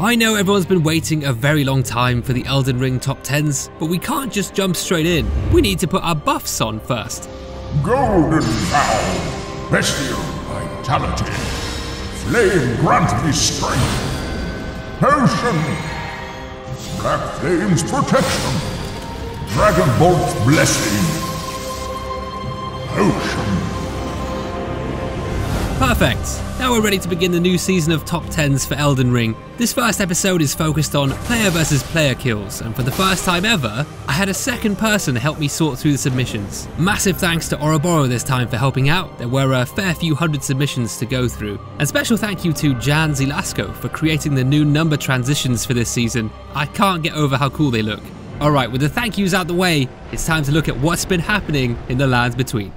I know everyone's been waiting a very long time for the Elden Ring top 10s, but we can't just jump straight in. We need to put our buffs on first. Golden Vow, Bestial Vitality, Flame grant me strength, Potion, Black Flame's Protection, Dragon Bolt's Blessing, Potion. Perfect! Now we're ready to begin the new season of top 10s for Elden Ring. This first episode is focused on player versus player kills, and for the first time ever, I had a second person help me sort through the submissions. Massive thanks to Ouroboros this time for helping out. There were a fair few hundred submissions to go through. And special thank you to Jan Zilasco for creating the new number transitions for this season. I can't get over how cool they look. Alright, with the thank yous out the way, it's time to look at what's been happening in the lands between.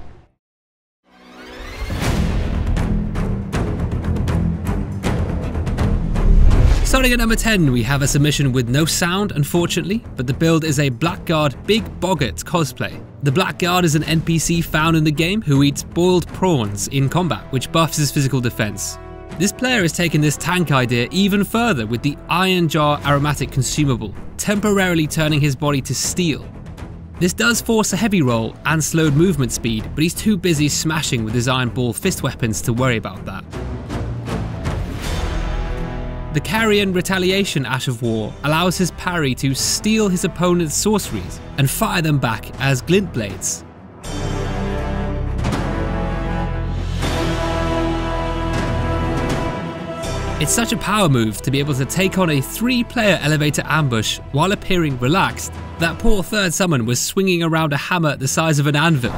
Starting at number 10, we have a submission with no sound, unfortunately, but the build is a Blackguard Big Boggart cosplay. The Blackguard is an NPC found in the game who eats boiled prawns in combat, which buffs his physical defense. This player has taken this tank idea even further with the Iron Jar aromatic consumable, temporarily turning his body to steel. This does force a heavy roll and slowed movement speed, but he's too busy smashing with his Iron Ball fist weapons to worry about that. The Carrion Retaliation Ash of War allows his parry to steal his opponent's sorceries and fire them back as glint blades. It's such a power move to be able to take on a 3-player elevator ambush while appearing relaxed. That poor third summon was swinging around a hammer the size of an anvil.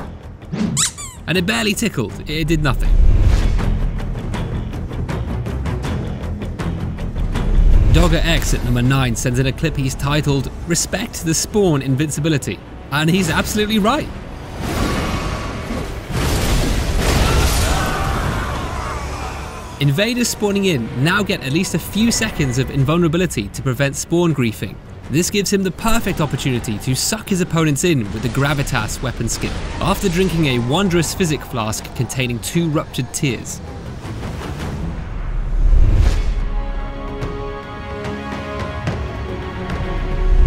And it barely tickled, it did nothing. Dogger X at number 9 sends in a clip he's titled "Respect the Spawn Invincibility," and he's absolutely right. Invaders spawning in now get at least a few seconds of invulnerability to prevent spawn griefing. This gives him the perfect opportunity to suck his opponents in with the Gravitas weapon skill, after drinking a wondrous physic flask containing 2 ruptured tears.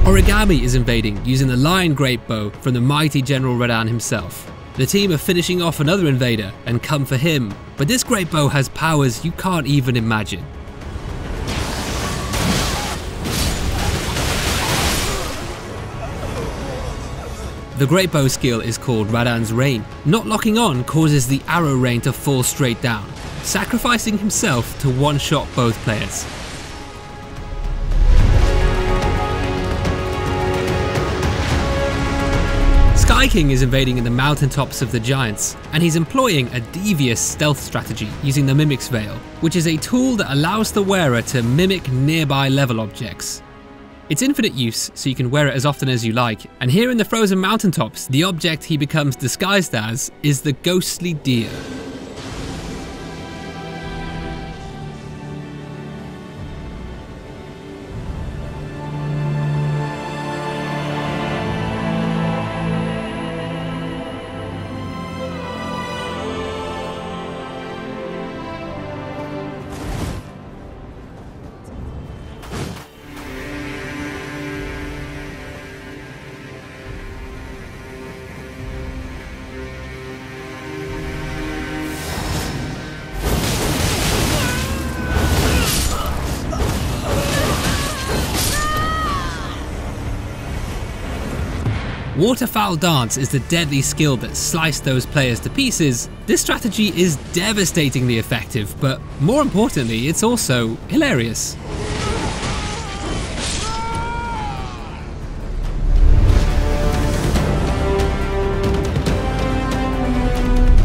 Origami is invading using the Lion Great Bow from the mighty General Radan himself. The team are finishing off another invader and come for him, but this Great Bow has powers you can't even imagine. The Great Bow skill is called Radan's Rain. Not locking on causes the arrow rain to fall straight down, sacrificing himself to one-shot both players. Sky King is invading in the mountaintops of the Giants, and he's employing a devious stealth strategy using the Mimic's Veil, which is a tool that allows the wearer to mimic nearby level objects. It's infinite use, so you can wear it as often as you like, and here in the frozen mountaintops, the object he becomes disguised as is the ghostly deer. Waterfowl Dance is the deadly skill that sliced those players to pieces. This strategy is devastatingly effective, but more importantly, it's also hilarious.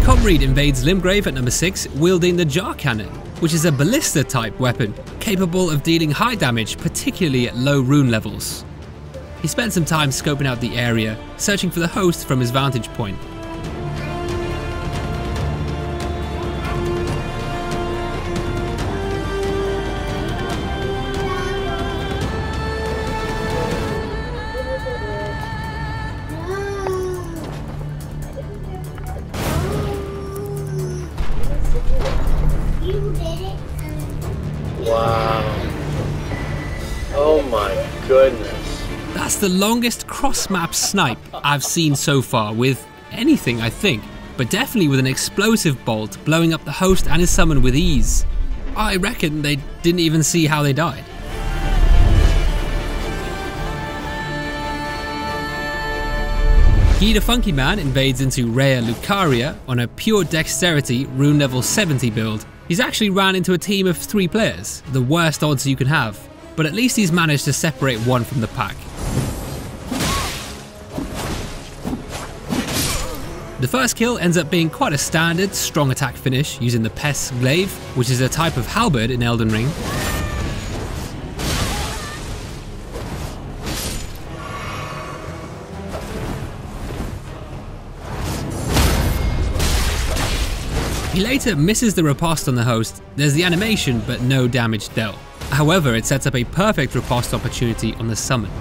Comrade invades Limgrave at number 6, wielding the Jar Cannon, which is a ballista type weapon, capable of dealing high damage, particularly at low rune levels. He spent some time scoping out the area, searching for the host from his vantage point. Wow. my goodness. That's the longest cross-map snipe I've seen so far with anything, I think, but definitely with an explosive bolt blowing up the host and his summon with ease. I reckon they didn't even see how they died. Guy the Funky Man invades into Rhea Lucaria on a pure dexterity rune level 70 build. He's actually ran into a team of 3 players, the worst odds you can have, but at least he's managed to separate one from the pack. The first kill ends up being quite a standard strong attack finish using the Pest's Glaive, which is a type of halberd in Elden Ring. He later misses the riposte on the host. There's the animation, but no damage dealt. However, it sets up a perfect riposte opportunity on the summon.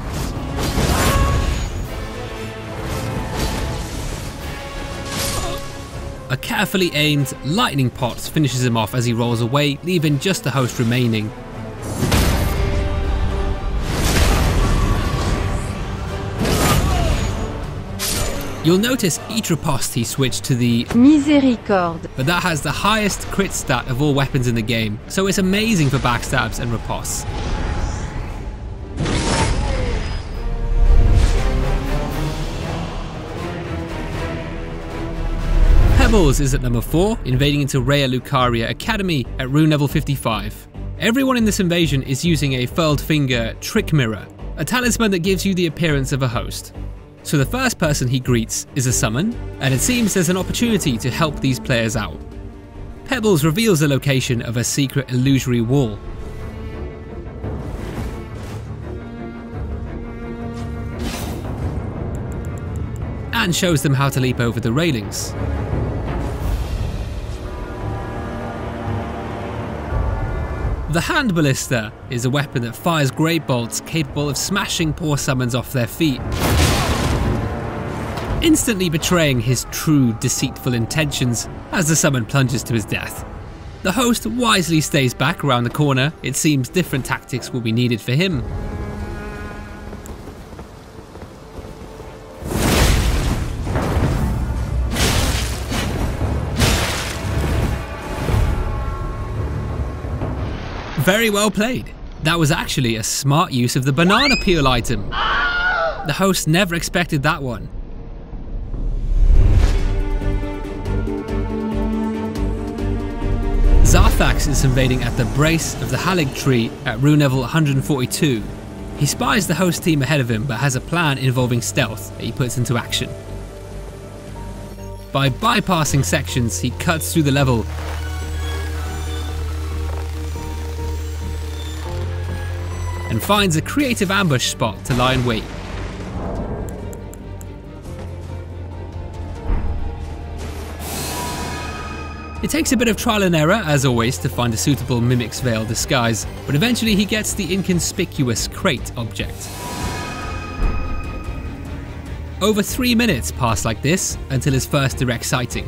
A carefully aimed lightning pot finishes him off as he rolls away, leaving just the host remaining. You'll notice each riposte he switched to the Miséricorde, but that has the highest crit stat of all weapons in the game, so it's amazing for backstabs and ripostes. Pebbles is at number 4, invading into Rhea Lucaria Academy at rune level 55. Everyone in this invasion is using a furled finger trick mirror, a talisman that gives you the appearance of a host. So the first person he greets is a summon, and it seems there's an opportunity to help these players out. Pebbles reveals the location of a secret illusory wall. And shows them how to leap over the railings. The Hand Ballista is a weapon that fires great bolts capable of smashing poor summons off their feet, instantly betraying his true deceitful intentions as the summon plunges to his death. The host wisely stays back around the corner. It seems different tactics will be needed for him. Very well played. That was actually a smart use of the banana peel item. The host never expected that one. Zarthax is invading at the Brace of the Halig Tree at rune level 142. He spies the host team ahead of him but has a plan involving stealth that he puts into action. By bypassing sections, he cuts through the level and finds a creative ambush spot to lie in wait. It takes a bit of trial and error, as always, to find a suitable Mimic's Veil disguise, but eventually he gets the inconspicuous crate object. Over 3 minutes pass like this until his first direct sighting.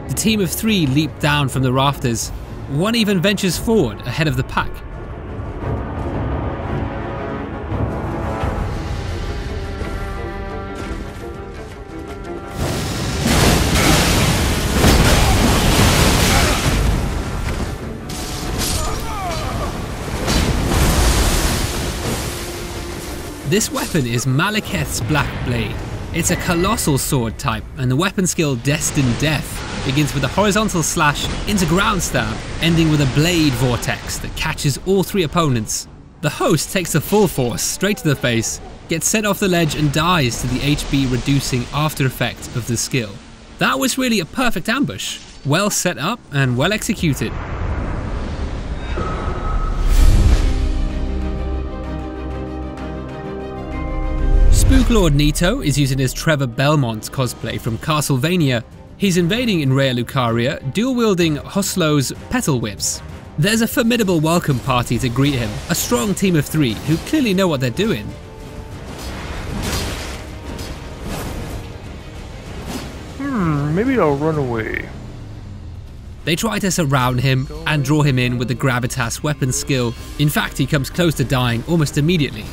The team of 3 leap down from the rafters. One even ventures forward ahead of the pack. This weapon is Malekith's Black Blade. It's a colossal sword type, and the weapon skill Destined Death begins with a horizontal slash into ground stab, ending with a blade vortex that catches all 3 opponents. The host takes the full force straight to the face, gets sent off the ledge and dies to the HP reducing after effect of the skill. That was really a perfect ambush, well set up and well executed. Spooklord Nito is using his Trevor Belmont cosplay from Castlevania. He's invading in Rhea Lucaria, dual-wielding Hoslo's Petal Whips. There's a formidable welcome party to greet him, a strong team of 3 who clearly know what they're doing. Maybe I'll run away. They try to surround him and draw him in with the gravitas weapon skill. In fact, he comes close to dying almost immediately.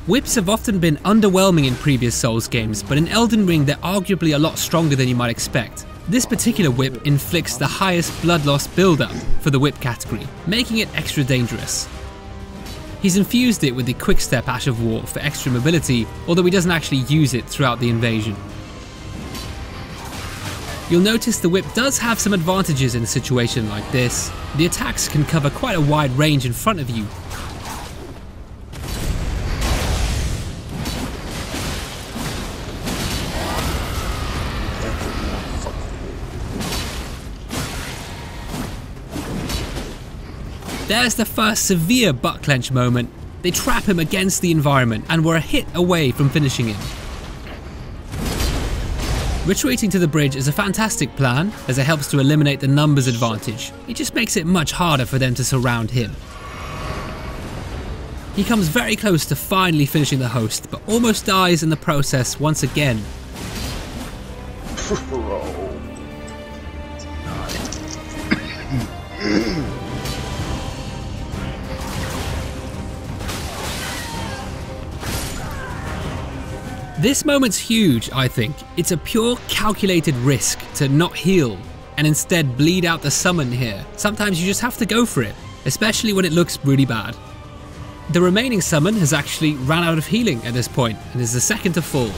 Whips have often been underwhelming in previous Souls games, but in Elden Ring they're arguably a lot stronger than you might expect. This particular whip inflicts the highest blood loss build-up for the whip category, making it extra dangerous. He's infused it with the quick-step Ash of War for extra mobility, although he doesn't actually use it throughout the invasion. You'll notice the whip does have some advantages in a situation like this. The attacks can cover quite a wide range in front of you. There's the first severe butt clench moment. They trap him against the environment and were a hit away from finishing him. Retreating to the bridge is a fantastic plan, as it helps to eliminate the numbers advantage. It just makes it much harder for them to surround him. He comes very close to finally finishing the host, but almost dies in the process once again. This moment's huge, I think. It's a pure calculated risk to not heal and instead bleed out the summon here. Sometimes you just have to go for it, especially when it looks really bad. The remaining summon has actually ran out of healing at this point and is the second to fall,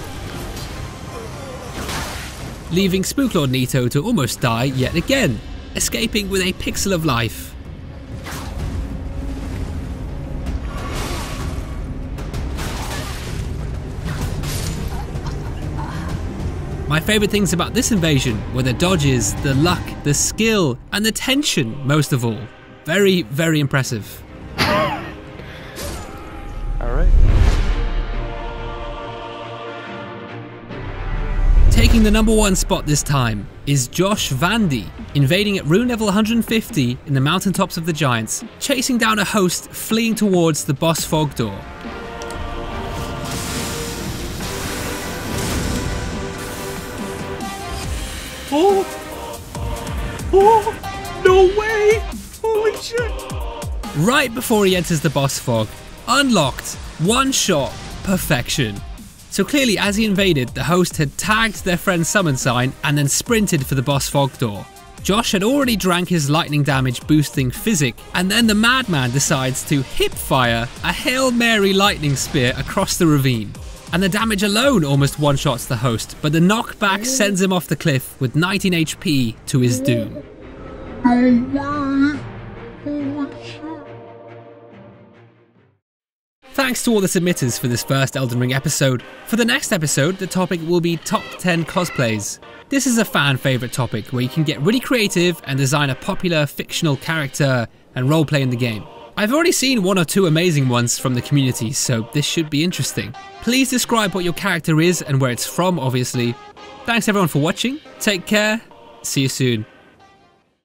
leaving Spooklord Nito to almost die yet again, escaping with a pixel of life. My favourite things about this invasion were the dodges, the luck, the skill, and the tension most of all. Very, very impressive. Alright. Taking the #1 spot this time is Josh Vandy, invading at rune level 150 in the mountaintops of the Giants, chasing down a host fleeing towards the boss fog door. Oh! Oh! No way! Holy shit! Right before he enters the boss fog, unlocked, one shot, perfection. So clearly as he invaded, the host had tagged their friend's summon sign and then sprinted for the boss fog door. Josh had already drank his lightning damage boosting physic, and then the madman decides to hip fire a Hail Mary lightning spear across the ravine. And the damage alone almost one-shots the host, but the knockback sends him off the cliff with 19 HP to his doom. Thanks to all the submitters for this first Elden Ring episode. For the next episode, the topic will be top 10 cosplays. This is a fan favourite topic where you can get really creative and design a popular fictional character and roleplay in the game. I've already seen one or two amazing ones from the community, so this should be interesting. Please describe what your character is and where it's from, obviously. Thanks everyone for watching, take care, see you soon.